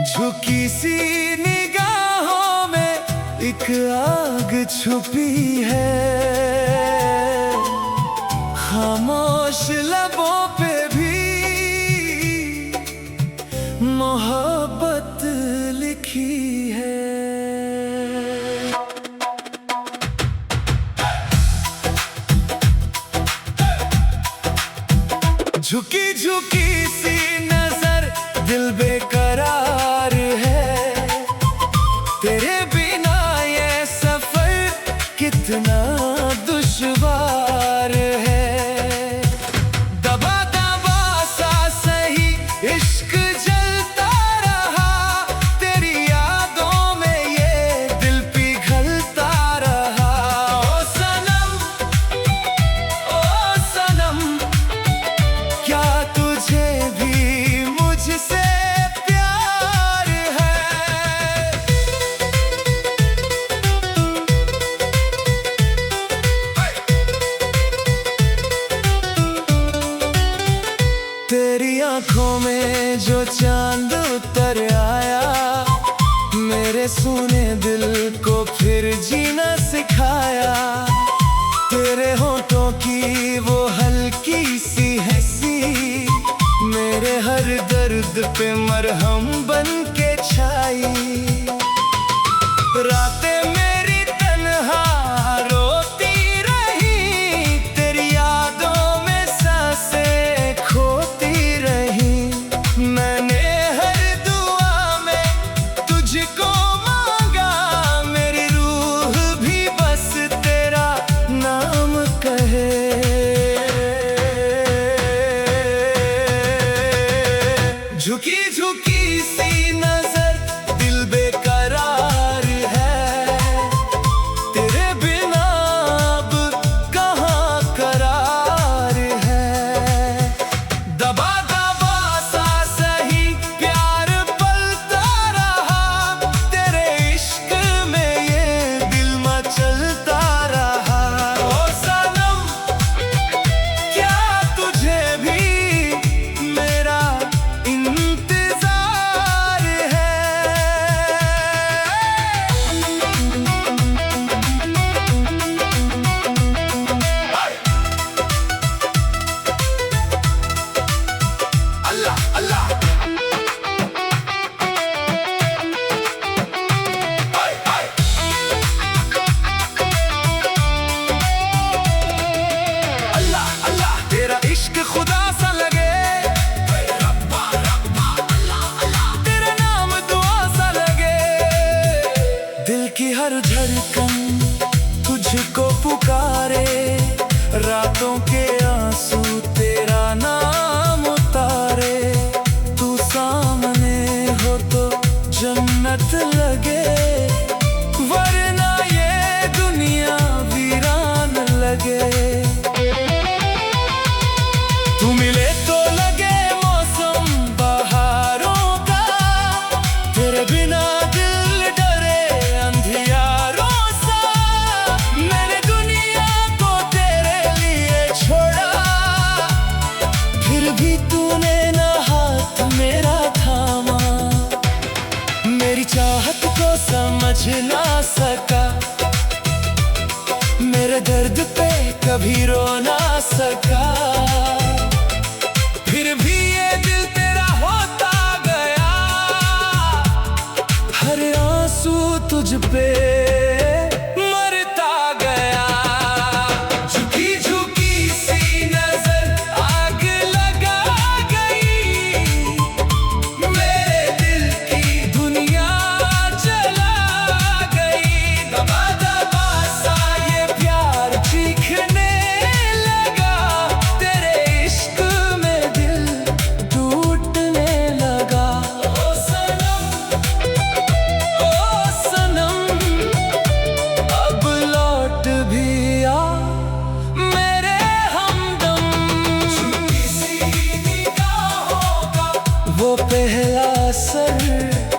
झुकी सी निगाहों में एक आग छुपी है, खामोश लबों पे भी मोहब्बत लिखी है। झुकी झुकी सी नजर दिल बेकरार है, तेरे बिना ये सफर कितना दुश्वार है। दबा दबा सा सही इश्क जलता रहा, तेरी यादों में ये दिल पिघलता रहा। ओ सनम, ओ सनम, क्या तुझे भी मुझसे प्यार है? तेरी आंखों में जो चांद उतर आया, मेरे सूने दिल को फिर जीना सिखाया। तेरे होठों की वो हल्की सी हंसी मेरे हर दर्द पे मरहम बन के छाई। रातें मेरी तन्हा रोती रही, तेरी यादों में सांसें खोती रही। मैंने हर दुआ में तुझको मांगा, मेरी रूह भी बस तेरा नाम कहे। झुकी झुकी सी नजर दिल बेकरार है, तेरे बिना अब कहाँ करार है। दबा दबा सा सही प्यार पलता रहा, तेरे इश्क में ये दिल मचलता रहा। ओ सनम, क्या तुझे भी मेरा इंतजार है? अल्लाह अल्लाह अल्लाह अल्लाह, तेरा इश्क खुदा सा लगे, तेरा नाम दुआ सा लगे। दिल की हर धड़कन तुझको पुकारे, रातों के आंसू तेरा नाम उतारे। तू सामने हो तो जन्नत लगे, वरना ये दुनिया वीरान लगे। तू मिले तो लगे मौसम बहारों का, तेरे बिना दिल डरे अंधियारों सा। मैंने दुनिया को तेरे लिए छोड़ा, फिर भी तूने ना हाथ मेरा थामा। मेरी चाहत को समझ ना सका, मेरे दर्द पे कभी रो ना सका। फिर भी ये दिल तेरा होता गया, हर आंसू तुझ पे मरता गया। झुकी झुकी सी नजर आग लगा गई, मेरे दिल की दुनिया जला गई। दबा दबा सा ये प्यार चीखने लगा, तेरे इश्क में दिल टूटने लगा। ओ सनम, पहला असर